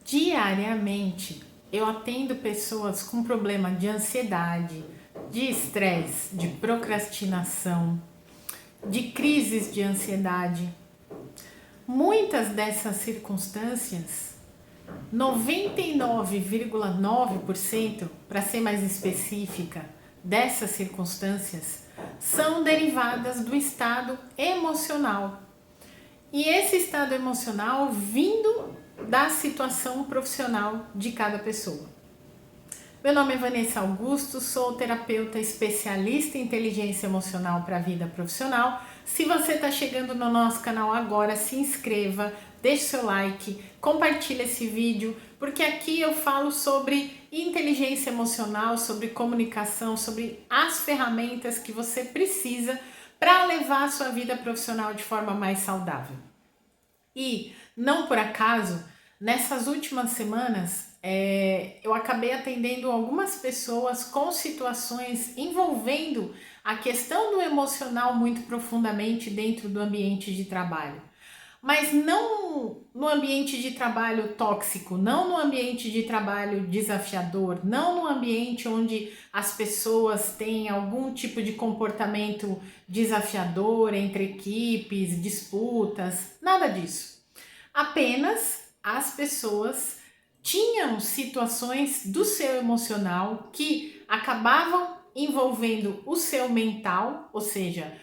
Diariamente eu atendo pessoas com problema de ansiedade, de estresse, de procrastinação, de crises de ansiedade. Muitas dessas circunstâncias, 99,9%, para ser mais específica, dessas circunstâncias são derivadas do estado emocional. E esse estado emocional vindo da situação profissional de cada pessoa. Meu nome é Vanessa Augusto, sou terapeuta especialista em inteligência emocional para a vida profissional. Se você está chegando no nosso canal agora, se inscreva, deixe seu like, compartilhe esse vídeo, porque aqui eu falo sobre inteligência emocional, sobre comunicação, sobre as ferramentas que você precisa para levar a sua vida profissional de forma mais saudável. E não por acaso, nessas últimas semanas, eu acabei atendendo algumas pessoas com situações envolvendo a questão do emocional muito profundamente dentro do ambiente de trabalho. Mas não no ambiente de trabalho tóxico, não no ambiente de trabalho desafiador, não no ambiente onde as pessoas têm algum tipo de comportamento desafiador entre equipes, disputas, nada disso. Apenas as pessoas tinham situações do seu emocional que acabavam envolvendo o seu mental, ou seja,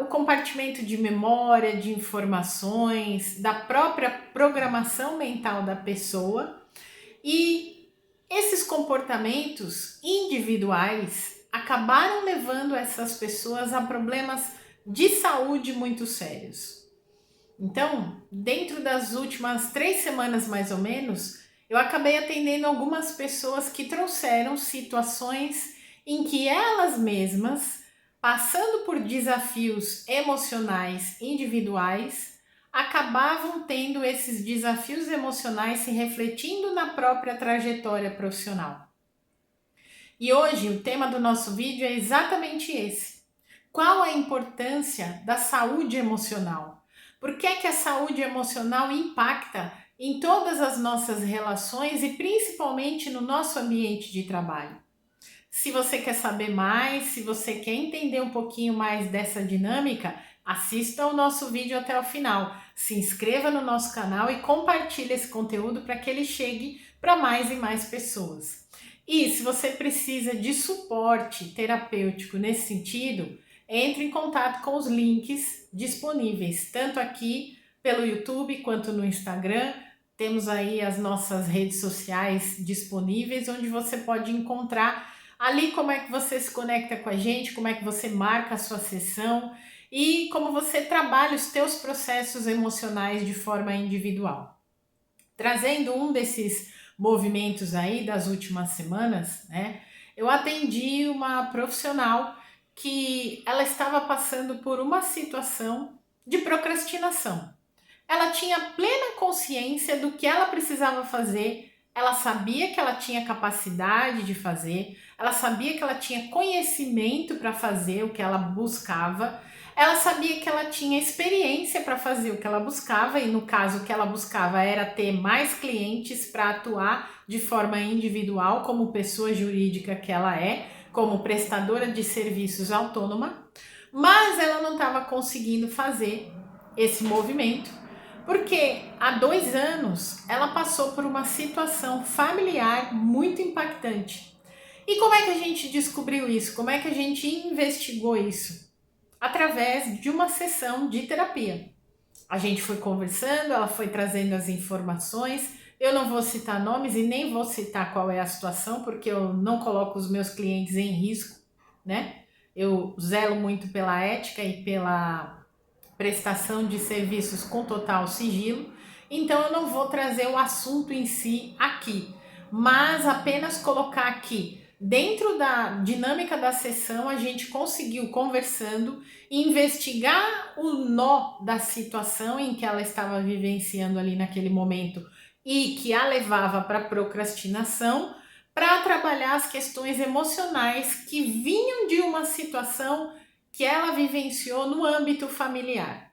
o compartimento de memória, de informações, da própria programação mental da pessoa, e esses comportamentos individuais acabaram levando essas pessoas a problemas de saúde muito sérios. Então, dentro das últimas 3 semanas mais ou menos, eu acabei atendendo algumas pessoas que trouxeram situações em que elas mesmas, passando por desafios emocionais individuais, acabavam tendo esses desafios emocionais se refletindo na própria trajetória profissional. E hoje o tema do nosso vídeo é exatamente esse. Qual a importância da saúde emocional? Por que que a saúde emocional impacta em todas as nossas relações e principalmente no nosso ambiente de trabalho? Se você quer saber mais, se você quer entender um pouquinho mais dessa dinâmica, assista ao nosso vídeo até o final. Se inscreva no nosso canal e compartilhe esse conteúdo para que ele chegue para mais e mais pessoas. E se você precisa de suporte terapêutico nesse sentido, entre em contato com os links disponíveis, tanto aqui pelo YouTube quanto no Instagram. Temos aí as nossas redes sociais disponíveis, onde você pode encontrar ali como é que você se conecta com a gente, como é que você marca a sua sessão e como você trabalha os teus processos emocionais de forma individual. Trazendo um desses movimentos aí das últimas semanas, né? Eu atendi uma profissional que ela estava passando por uma situação de procrastinação. Ela tinha plena consciência do que ela precisava fazer, ela sabia que ela tinha capacidade de fazer, ela sabia que ela tinha conhecimento para fazer o que ela buscava, ela sabia que ela tinha experiência para fazer o que ela buscava, e no caso o que ela buscava era ter mais clientes para atuar de forma individual, como pessoa jurídica que ela é, como prestadora de serviços autônoma, mas ela não estava conseguindo fazer esse movimento, porque há 2 anos ela passou por uma situação familiar muito impactante. E como é que a gente descobriu isso? Como é que a gente investigou isso? Através de uma sessão de terapia. A gente foi conversando, ela foi trazendo as informações. Eu não vou citar nomes e nem vou citar qual é a situação, porque eu não coloco os meus clientes em risco, né? Eu zelo muito pela ética e pela prestação de serviços com total sigilo, então eu não vou trazer o assunto em si aqui, mas apenas colocar aqui, dentro da dinâmica da sessão, a gente conseguiu, conversando, investigar o nó da situação em que ela estava vivenciando ali naquele momento e que a levava para procrastinação, para trabalhar as questões emocionais que vinham de uma situação que ela vivenciou no âmbito familiar.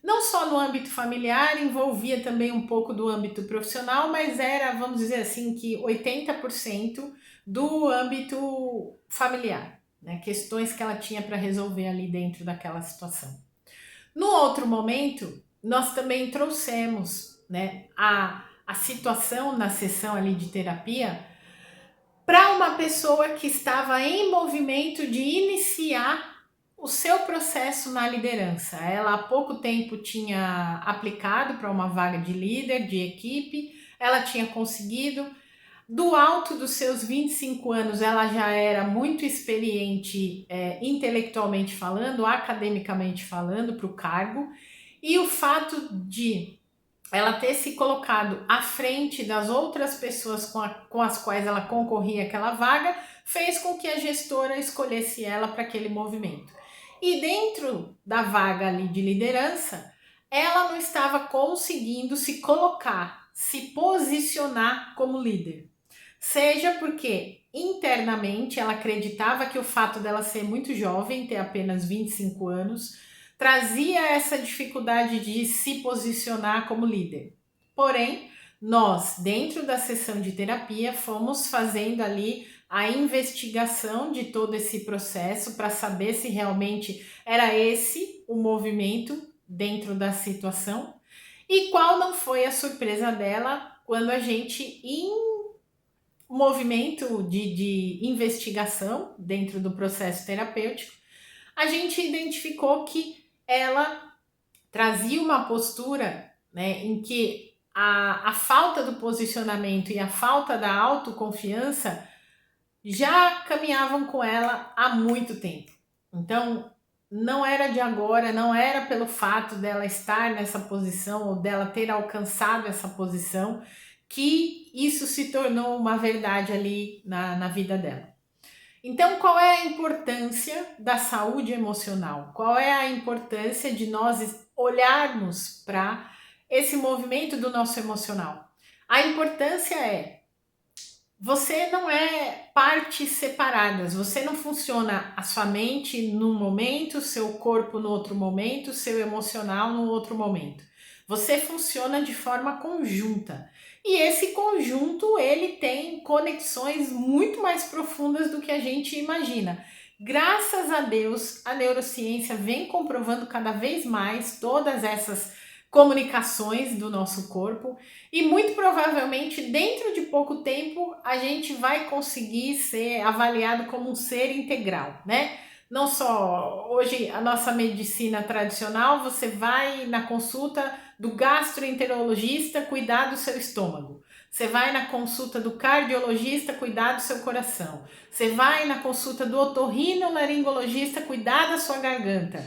Não só no âmbito familiar, envolvia também um pouco do âmbito profissional, mas era, vamos dizer assim, que 80% do âmbito familiar, né? Questões que ela tinha para resolver ali dentro daquela situação. No outro momento, nós também trouxemos, né, a situação na sessão ali de terapia para uma pessoa que estava em movimento de iniciar o seu processo na liderança. Ela há pouco tempo tinha aplicado para uma vaga de líder de equipe, ela tinha conseguido. Do alto dos seus 25 anos, ela já era muito experiente, intelectualmente falando, academicamente falando, para o cargo, e o fato de ela ter se colocado à frente das outras pessoas com as quais ela concorria àquela vaga, fez com que a gestora escolhesse ela para aquele movimento. E dentro da vaga ali de liderança, ela não estava conseguindo se colocar, se posicionar como líder. Seja porque internamente ela acreditava que o fato dela ser muito jovem, ter apenas 25 anos, trazia essa dificuldade de se posicionar como líder. Porém, nós, dentro da sessão de terapia, fomos fazendo ali a investigação de todo esse processo para saber se realmente era esse o movimento dentro da situação e qual não foi a surpresa dela quando a gente, em movimento de investigação dentro do processo terapêutico, a gente identificou que ela trazia uma postura, né, em que a falta do posicionamento e a falta da autoconfiança já caminhavam com ela há muito tempo. Então, não era de agora, não era pelo fato dela estar nessa posição ou dela ter alcançado essa posição que isso se tornou uma verdade ali na vida dela. Então, qual é a importância da saúde emocional? Qual é a importância de nós olharmos para esse movimento do nosso emocional? A importância é: você não é partes separadas, você não funciona a sua mente num momento, seu corpo no outro momento, seu emocional no outro momento. Você funciona de forma conjunta. E esse conjunto, ele tem conexões muito mais profundas do que a gente imagina. Graças a Deus, a neurociência vem comprovando cada vez mais todas essas comunicações do nosso corpo e muito provavelmente dentro de pouco tempo a gente vai conseguir ser avaliado como um ser integral, né? Não só hoje a nossa medicina tradicional, você vai na consulta do gastroenterologista cuidar do seu estômago. Você vai na consulta do cardiologista cuidar do seu coração. Você vai na consulta do otorrinolaringologista cuidar da sua garganta.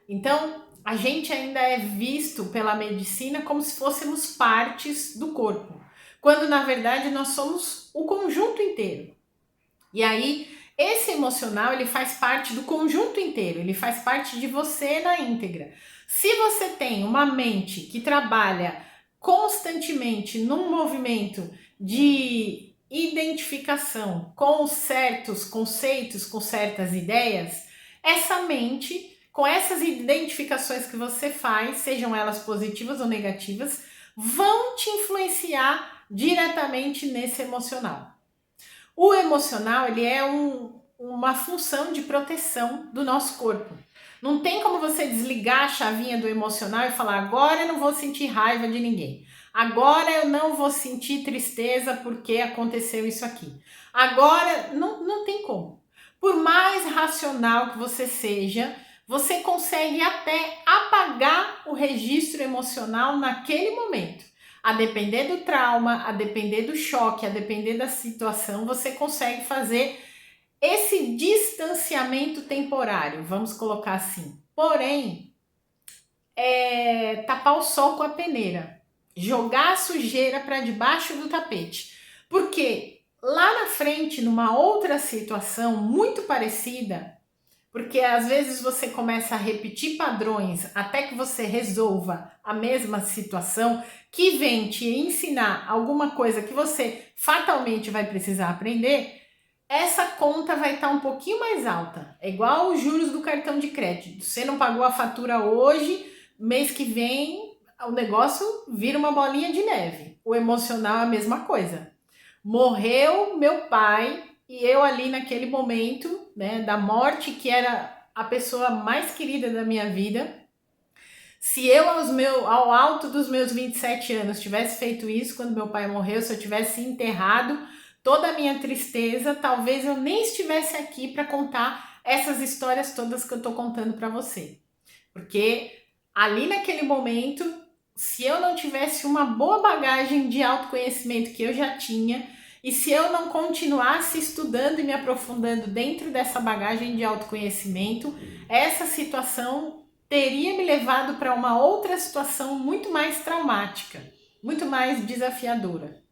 Então, a gente ainda é visto pela medicina como se fôssemos partes do corpo, quando na verdade nós somos o conjunto inteiro. E aí, esse emocional, ele faz parte do conjunto inteiro, ele faz parte de você na íntegra. Se você tem uma mente que trabalha constantemente num movimento de identificação com certos conceitos, com certas ideias, essa mente, com essas identificações que você faz, sejam elas positivas ou negativas, vão te influenciar diretamente nesse emocional. O emocional, ele é uma função de proteção do nosso corpo. Não tem como você desligar a chavinha do emocional e falar: agora eu não vou sentir raiva de ninguém. Agora eu não vou sentir tristeza porque aconteceu isso aqui. Agora, não tem como. Por mais racional que você seja, você consegue até apagar o registro emocional naquele momento. A depender do trauma, a depender do choque, a depender da situação, você consegue fazer esse distanciamento temporário, vamos colocar assim. Porém, tapar o sol com a peneira, jogar a sujeira para debaixo do tapete. Porque lá na frente, numa outra situação muito parecida, porque às vezes você começa a repetir padrões até que você resolva a mesma situação, que vem te ensinar alguma coisa que você fatalmente vai precisar aprender, essa conta vai estar um pouquinho mais alta. É igual os juros do cartão de crédito. Você não pagou a fatura hoje, mês que vem o negócio vira uma bolinha de neve. O emocional é a mesma coisa. Morreu meu pai e eu ali naquele momento, né, da morte, que era a pessoa mais querida da minha vida. Se eu ao alto dos meus 27 anos tivesse feito isso quando meu pai morreu, se eu tivesse enterrado toda a minha tristeza, talvez eu nem estivesse aqui para contar essas histórias todas que eu tô contando para você. Porque ali naquele momento, se eu não tivesse uma boa bagagem de autoconhecimento que eu já tinha, e se eu não continuasse estudando e me aprofundando dentro dessa bagagem de autoconhecimento, essa situação teria me levado para uma outra situação muito mais traumática, muito mais desafiadora.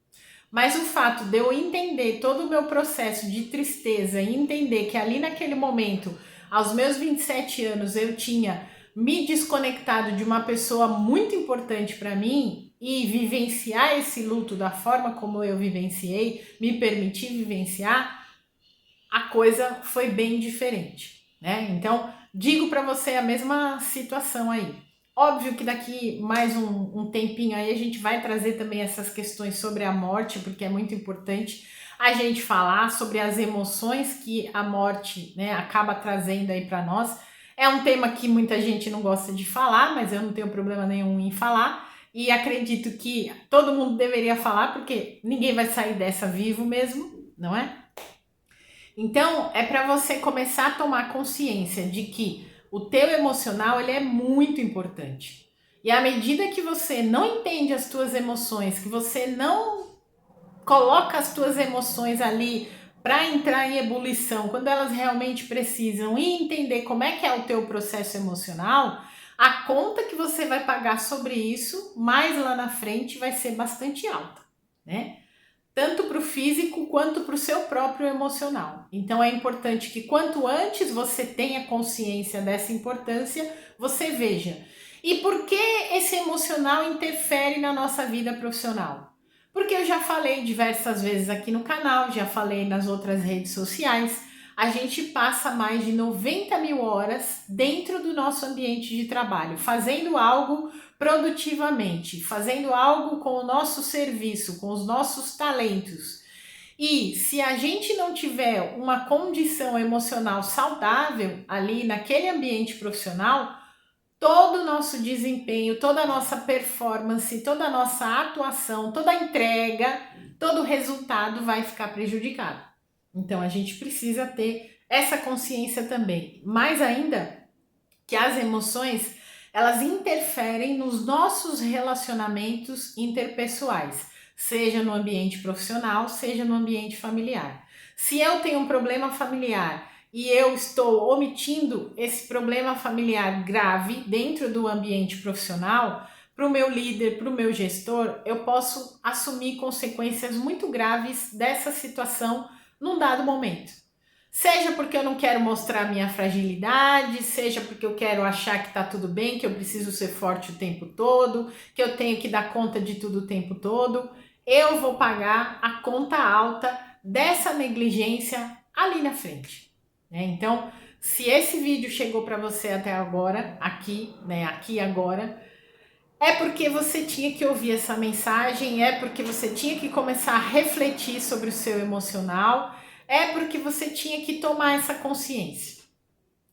Mas o fato de eu entender todo o meu processo de tristeza e entender que ali naquele momento, aos meus 27 anos, eu tinha me desconectado de uma pessoa muito importante para mim e vivenciar esse luto da forma como eu vivenciei, me permitir vivenciar, a coisa foi bem diferente, né? Então, digo para você a mesma situação aí. Óbvio que daqui mais um tempinho aí a gente vai trazer também essas questões sobre a morte, porque é muito importante a gente falar sobre as emoções que a morte, né, acaba trazendo aí para nós. É um tema que muita gente não gosta de falar, mas eu não tenho problema nenhum em falar. E acredito que todo mundo deveria falar, porque ninguém vai sair dessa vivo mesmo, não é? Então, é para você começar a tomar consciência de que o teu emocional ele é muito importante. E à medida que você não entende as tuas emoções, que você não coloca as tuas emoções ali para entrar em ebulição, quando elas realmente precisam, e entender como é que é o teu processo emocional, a conta que você vai pagar sobre isso, mais lá na frente, vai ser bastante alta, né? Tanto para o físico quanto para o seu próprio emocional. Então é importante que quanto antes você tenha consciência dessa importância, você veja. E por que esse emocional interfere na nossa vida profissional? Porque eu já falei diversas vezes aqui no canal, já falei nas outras redes sociais, a gente passa mais de 90 mil horas dentro do nosso ambiente de trabalho, fazendo algo produtivamente, fazendo algo com o nosso serviço, com os nossos talentos. E se a gente não tiver uma condição emocional saudável ali naquele ambiente profissional, todo o nosso desempenho, toda a nossa performance, toda a nossa atuação, toda a entrega, todo o resultado vai ficar prejudicado. Então a gente precisa ter essa consciência também. Mais ainda que as emoções, elas interferem nos nossos relacionamentos interpessoais, seja no ambiente profissional, seja no ambiente familiar. Se eu tenho um problema familiar e eu estou omitindo esse problema familiar grave dentro do ambiente profissional, para o meu líder, para o meu gestor, eu posso assumir consequências muito graves dessa situação num dado momento. Seja porque eu não quero mostrar minha fragilidade, seja porque eu quero achar que tá tudo bem, que eu preciso ser forte o tempo todo, que eu tenho que dar conta de tudo o tempo todo, eu vou pagar a conta alta dessa negligência ali na frente, né? Então, se esse vídeo chegou para você até agora, aqui, né, aqui agora, é porque você tinha que ouvir essa mensagem, é porque você tinha que começar a refletir sobre o seu emocional, é porque você tinha que tomar essa consciência.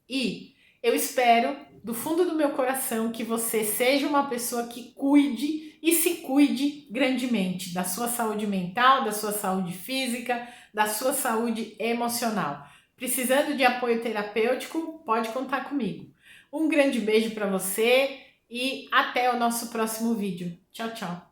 E eu espero, do fundo do meu coração, que você seja uma pessoa que cuide e se cuide grandemente da sua saúde mental, da sua saúde física, da sua saúde emocional. Precisando de apoio terapêutico, pode contar comigo. Um grande beijo para você e até o nosso próximo vídeo. Tchau, tchau.